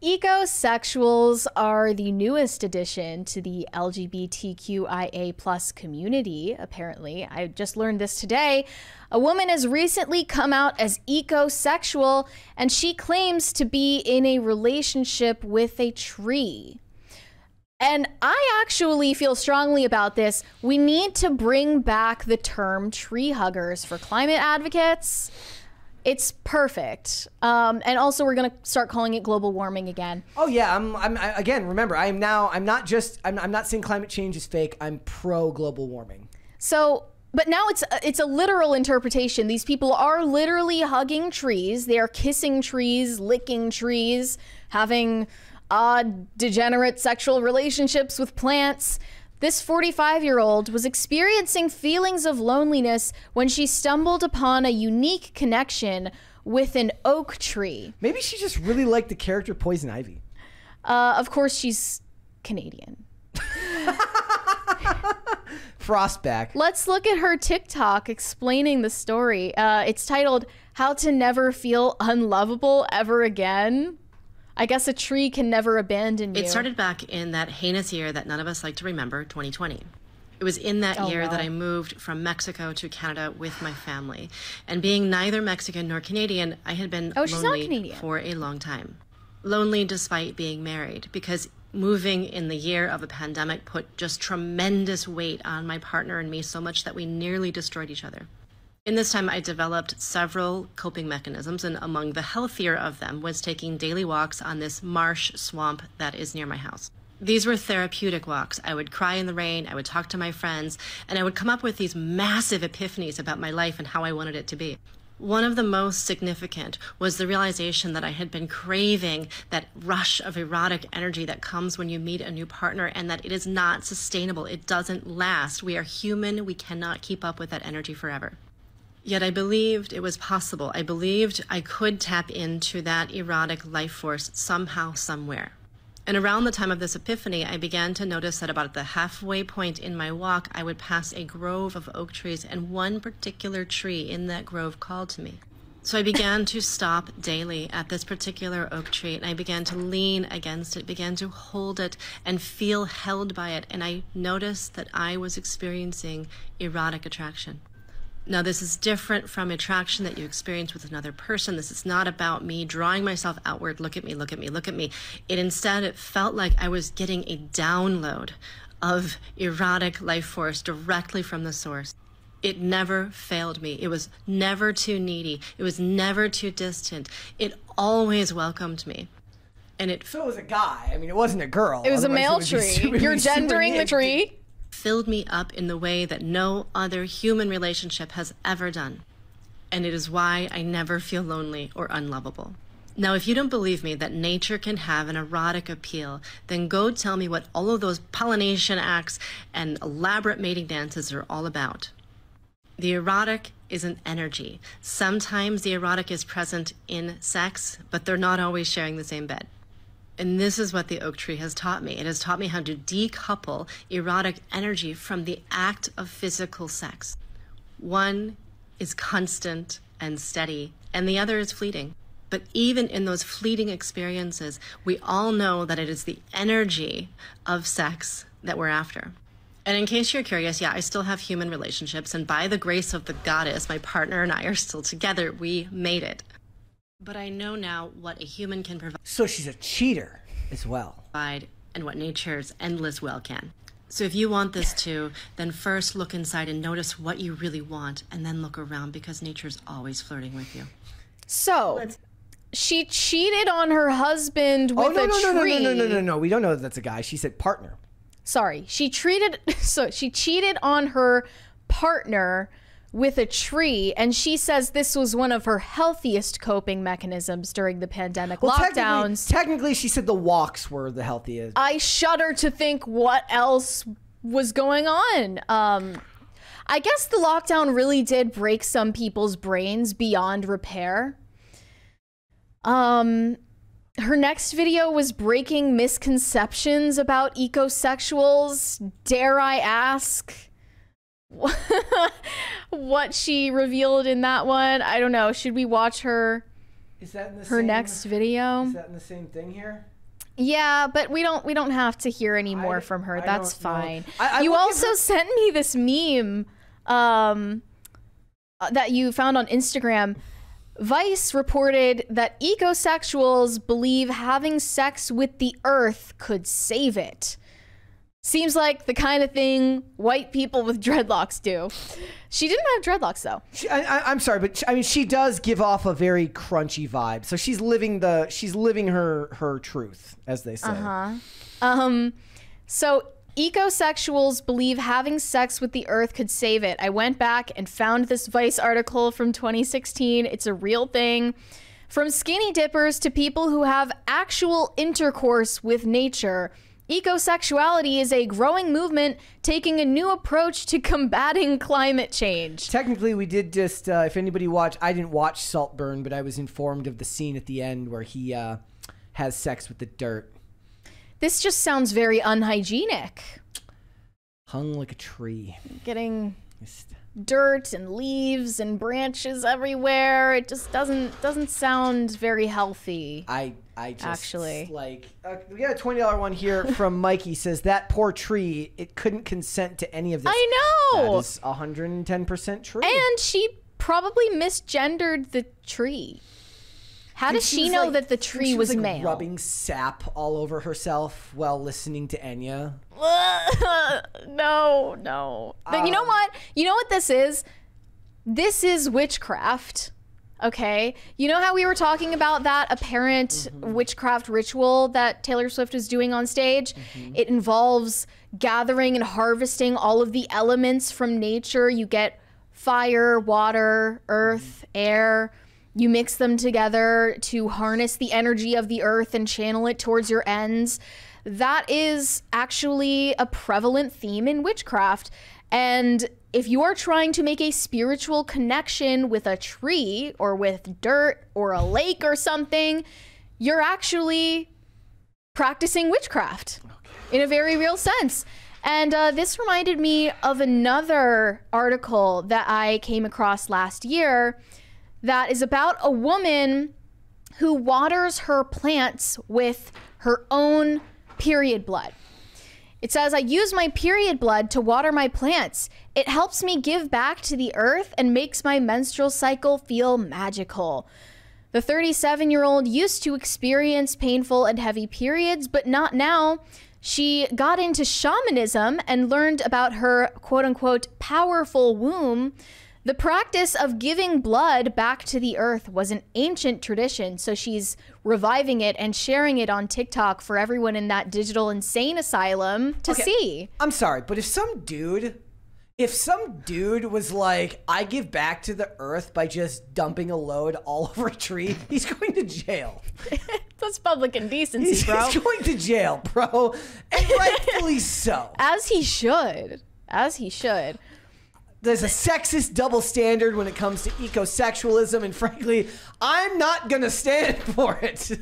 Ecosexuals are the newest addition to the LGBTQIA plus community, apparently. I just learned this today. A woman has recently come out as ecosexual, and she claims to be in a relationship with a tree. And I actually feel strongly about this. We need to bring back the term tree huggers for climate advocates. It's perfect. And also we're going to start calling it global warming again. Oh yeah, again, remember, I'm not saying climate change is fake. I'm pro global warming. So, but now it's a literal interpretation. These people are literally hugging trees. They are kissing trees, licking trees, having odd, degenerate sexual relationships with plants. This 45-year-old was experiencing feelings of loneliness when she stumbled upon a unique connection with an oak tree. Maybe she just really liked the character Poison Ivy. Of course, she's Canadian. Frostback. Let's look at her TikTok explaining the story. It's titled, "How to Never Feel Unlovable Ever Again." I guess a tree can never abandon you. It started back in that heinous year that none of us like to remember, 2020. It was in that year that I moved from Mexico to Canada with my family. And being neither Mexican nor Canadian, I had been lonely for a long time. Lonely despite being married, because moving in the year of a pandemic put just tremendous weight on my partner and me, so much that we nearly destroyed each other. In this time, I developed several coping mechanisms, and among the healthier of them was taking daily walks on this marsh swamp that is near my house. These were therapeutic walks. I would cry in the rain, I would talk to my friends, and I would come up with these massive epiphanies about my life and how I wanted it to be. One of the most significant was the realization that I had been craving that rush of erotic energy that comes when you meet a new partner, and that it is not sustainable. It doesn't last. We are human. We cannot keep up with that energy forever. Yet I believed it was possible. I believed I could tap into that erotic life force somehow, somewhere. And around the time of this epiphany, I began to notice that about the halfway point in my walk, I would pass a grove of oak trees, and one particular tree in that grove called to me. So I began to stop daily at this particular oak tree, and I began to lean against it, began to hold it and feel held by it. And I noticed that I was experiencing erotic attraction. Now, this is different from attraction that you experience with another person. This is not about me drawing myself outward, look at me, look at me, look at me. It felt like I was getting a download of erotic life force directly from the source. It never failed me. It was never too needy. It was never too distant. It always welcomed me. So it was a guy. I mean, it wasn't a girl. It was a male tree. You're gendering the tree. Filled me up in the way that no other human relationship has ever done. And it is why I never feel lonely or unlovable. Now, if you don't believe me that nature can have an erotic appeal, then go tell me what all of those pollination acts and elaborate mating dances are all about. The erotic is an energy. Sometimes the erotic is present in sex, but they're not always sharing the same bed. And this is what the oak tree has taught me. It has taught me how to decouple erotic energy from the act of physical sex. One is constant and steady, and the other is fleeting. But even in those fleeting experiences, we all know that it is the energy of sex that we're after. And in case you're curious, yeah, I still have human relationships, and by the grace of the goddess, my partner and I are still together. We made it. But I know now what a human can provide. So she's a cheater as well. And what nature's endless well can. So if you want this too, then first look inside and notice what you really want, and then look around, because nature's always flirting with you. So she cheated on her husband with a tree. No. We don't know that that's a guy. She said partner. Sorry. She cheated on her partner with a tree, and she says this was one of her healthiest coping mechanisms during the pandemic lockdowns. Technically, she said the walks were the healthiest. I shudder to think what else was going on. I guess the lockdown really did break some people's brains beyond repair. Her next video was breaking misconceptions about ecosexuals. Dare I ask what she revealed in that one? I don't know. Should we watch her Is that in the her next video. Is that in the same thing here? Yeah, but we don't have to hear any more from her. That's fine. You also sent me this meme that you found on Instagram. Vice reported that ecosexuals believe having sex with the earth could save it. Seems like the kind of thing white people with dreadlocks do. She didn't have dreadlocks though. I'm sorry, but I mean, she does give off a very crunchy vibe. So she's living her truth, as they say. So ecosexuals believe having sex with the earth could save it. I went back and found this Vice article from 2016. It's a real thing. From skinny dippers to people who have actual intercourse with nature, ecosexuality is a growing movement taking a new approach to combating climate change. Technically, we did just, if anybody watched, I didn't watch Saltburn, but I was informed of the scene at the end where he has sex with the dirt. This just sounds very unhygienic. Hung like a tree. Getting dirt and leaves and branches everywhere. It just doesn't sound very healthy. I just actually like we got a $20 one here from Mikey. Says that poor tree, it couldn't consent to any of this. I know. That is 110% true. And she probably misgendered the tree. How does she know that the tree was male? Rubbing sap all over herself while listening to Enya. No. But you know what? You know what this is? This is witchcraft. Okay? You know how we were talking about that apparent witchcraft ritual that Taylor Swift is doing on stage? It involves gathering and harvesting all of the elements from nature. You get fire, water, earth, air. You mix them together to harness the energy of the earth and channel it towards your ends. That is actually a prevalent theme in witchcraft. And if you are trying to make a spiritual connection with a tree or with dirt or a lake or something, you're actually practicing witchcraft in a very real sense. And this reminded me of another article that I came across last year that is about a woman who waters her plants with her own period blood. It says, I use my period blood to water my plants. It helps me give back to the earth and makes my menstrual cycle feel magical. The 37-year-old used to experience painful and heavy periods, but not now. She got into shamanism and learned about her quote-unquote powerful womb. The practice of giving blood back to the earth was an ancient tradition, so she's reviving it and sharing it on TikTok for everyone in that digital insane asylum to see. I'm sorry, but if some dude was like, I give back to the earth by just dumping a load all over a tree, he's going to jail. That's public indecency, bro. He's going to jail, bro. And rightfully so. As he should. There's a sexist double standard when it comes to ecosexualism, and frankly, I'm not gonna stand for it.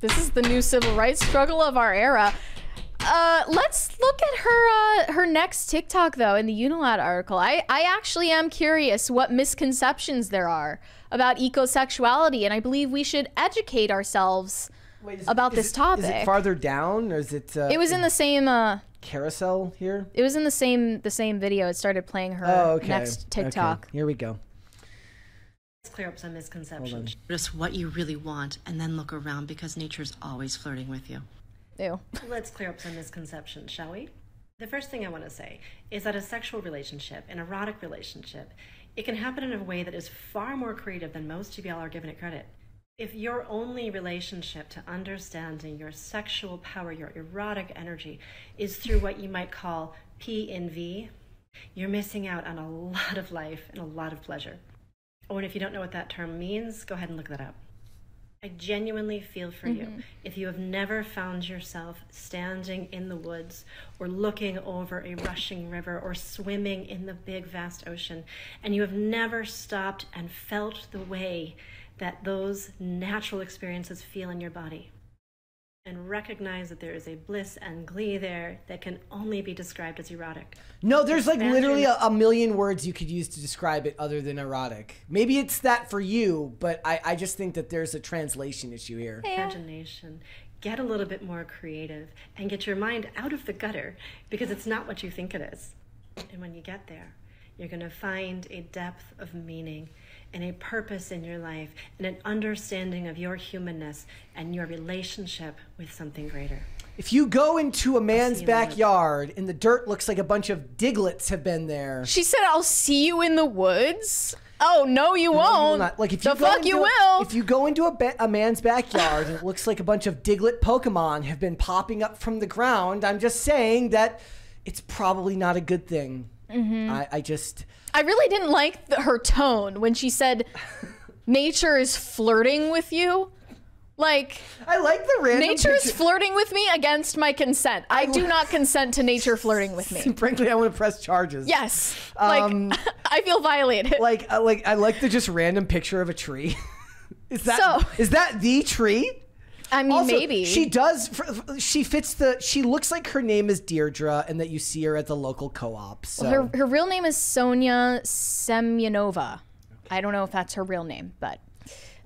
This is the new civil rights struggle of our era. Let's look at her next TikTok though in the Unilad article. I actually am curious what misconceptions there are about ecosexuality, and I believe we should educate ourselves about this topic. Is it farther down, or is it? It was in the same carousel here. It was in the same video. It started playing her next TikTok. Okay. Here we go. Let's clear up some misconceptions. Just what you really want, and then look around because nature's always flirting with you. Ew. Let's clear up some misconceptions, shall we? The first thing I want to say is that a sexual relationship, an erotic relationship, it can happen in a way that is far more creative than most of y'all are giving it credit. If your only relationship to understanding your sexual power, your erotic energy, is through what you might call P and V, you're missing out on a lot of life and a lot of pleasure. Oh, and if you don't know what that term means, go ahead and look that up. I genuinely feel for you. If you have never found yourself standing in the woods or looking over a rushing river or swimming in the big vast ocean, and you have never stopped and felt the way that those natural experiences feel in your body, and recognize that there is a bliss and glee there that can only be described as erotic. No, there's like literally a million words you could use to describe it other than erotic. Maybe it's that for you, but I just think that there's a translation issue here. Imagination. Get a little bit more creative and get your mind out of the gutter, because it's not what you think it is. And when you get there, you're going to find a depth of meaning and a purpose in your life and an understanding of your humanness and your relationship with something greater. If you go into a man's backyard and the dirt looks like a bunch of diglets have been there. She said, I'll see you in the woods. Oh, no, you won't. Not. Like, if the fuck you will. If you go into a man's backyard and it looks like a bunch of Diglett Pokemon have been popping up from the ground, I'm just saying that it's probably not a good thing. I really didn't like her tone when she said nature is flirting with you. Like, I like the random nature is flirting with me against my consent. I do not consent to nature flirting with me. Frankly, I want to press charges. Yes. Like, I feel violated. I like the just random picture of a tree. Is that the tree? I mean, also, maybe. She looks like her name is Deirdre and that you see her at the local co-op. So. Well, her real name is Sonia Semyonova. I don't know if that's her real name, but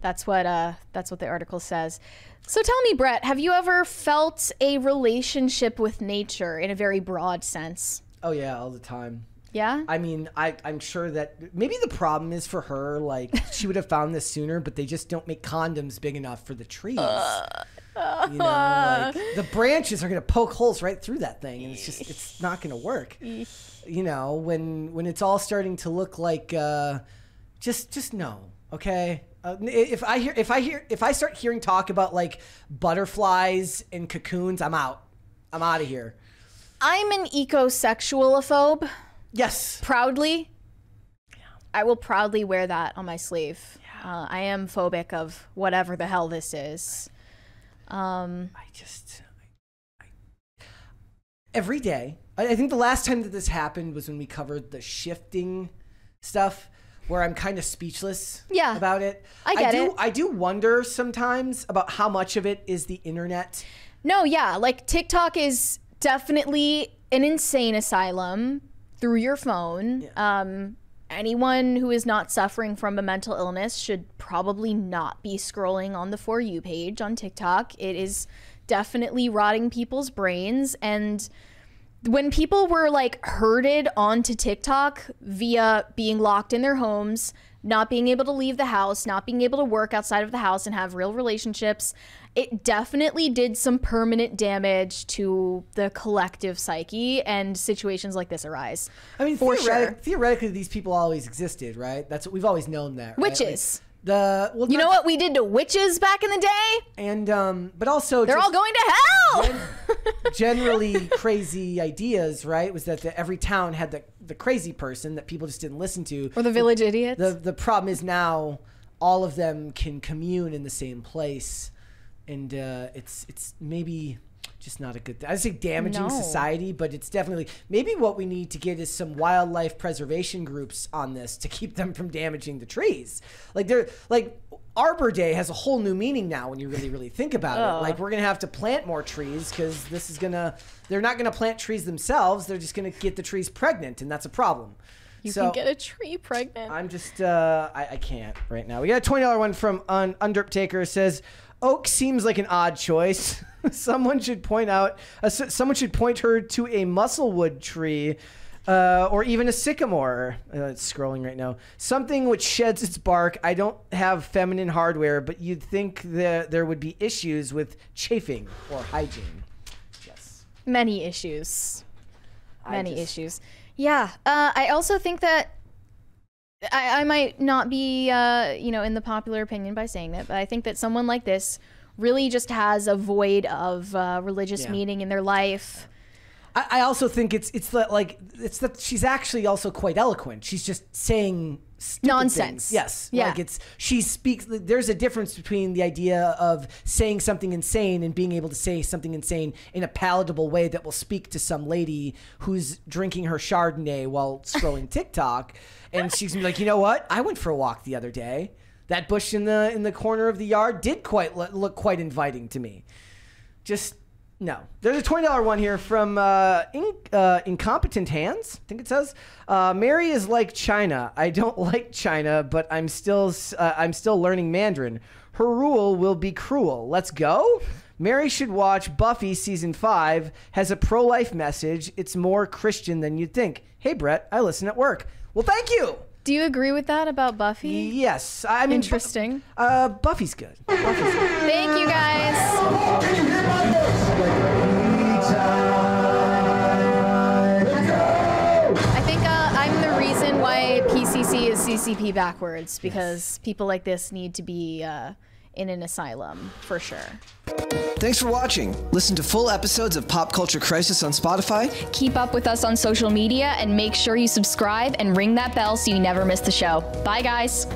that's what the article says. So tell me, Brett, have you ever felt a relationship with nature in a very broad sense? Oh, yeah, all the time. Yeah? I mean, I'm sure that maybe the problem is for her, like, she would have found this sooner, but they just don't make condoms big enough for the trees. You know, like, the branches are going to poke holes right through that thing, and it's not going to work. You know, when it's all starting to look like, just no, okay? If I start hearing talk about like butterflies and cocoons, I'm out. I'm out of here. I'm an ecosexualophobe. Yes. Proudly. Yeah. I will proudly wear that on my sleeve. Yeah. I am phobic of whatever the hell this is. Every day. I think the last time that this happened was when we covered the shifting stuff, where I'm kind of speechless about it. I get it. I do wonder sometimes about how much of it is the internet. No, yeah. Like, TikTok is definitely an insane asylum through your phone. Yeah. Anyone who is not suffering from a mental illness should probably not be scrolling on the For You page on TikTok. It is definitely rotting people's brains. And when people were like herded onto TikTok via being locked in their homes, not being able to leave the house, not being able to work outside of the house and have real relationships, it definitely did some permanent damage to the collective psyche, and situations like this arise. I mean, theoretically, these people always existed, right? That's what we've always known that. Right? Witches. Like, you know what we did to witches back in the day? And but also they're all going to hell. Generally crazy ideas, right? Was that every town had the crazy person that people just didn't listen to, or the village idiots. The problem is now all of them can commune in the same place, and it's maybe just not a good thing. I'd say damaging society, but it's definitely maybe what we need to get is some wildlife preservation groups on this to keep them from damaging the trees. Like Arbor Day has a whole new meaning now when you really think about it. Like, we're gonna have to plant more trees because they're not gonna plant trees themselves. They're just gonna get the trees pregnant, and that's a problem. You can get a tree pregnant. I'm just I can't right now. We got a $20 one from Undertaker. Says oak seems like an odd choice. Someone should point her to a musclewood tree, or even a sycamore. It's scrolling right now. Something which sheds its bark. I don't have feminine hardware, but you'd think that there would be issues with chafing or hygiene. Yes. Many issues. Issues. Yeah. I also think that I might not be, in the popular opinion by saying that, but I think that someone like this really just has a void of religious meaning in their life. I also think it's that she's actually also quite eloquent. She's just saying nonsense. Things. Yes. Yeah. Like she speaks. There's a difference between the idea of saying something insane and being able to say something insane in a palatable way that will speak to some lady who's drinking her Chardonnay while scrolling TikTok, and she's gonna be like, you know what? I went for a walk the other day. That bush in the corner of the yard did look quite inviting to me. just no. There's a $20 one here from Incompetent Hands, I think it says. Mary is like China. I don't like China, but I'm still learning Mandarin. Her rule will be cruel. Let's go. Mary should watch Buffy season 5. Has a pro-life message. It's more Christian than you'd think. Hey, Brett, I listen at work. Well, thank you. Do you agree with that about Buffy? Yes. I mean, interesting. Buffy's good. Thank you, guys. I think I'm the reason why PCC is CCP backwards, because people like this need to be in an asylum, for sure. Thanks for watching. Listen to full episodes of Pop Culture Crisis on Spotify. Keep up with us on social media and make sure you subscribe and ring that bell so you never miss the show. Bye, guys.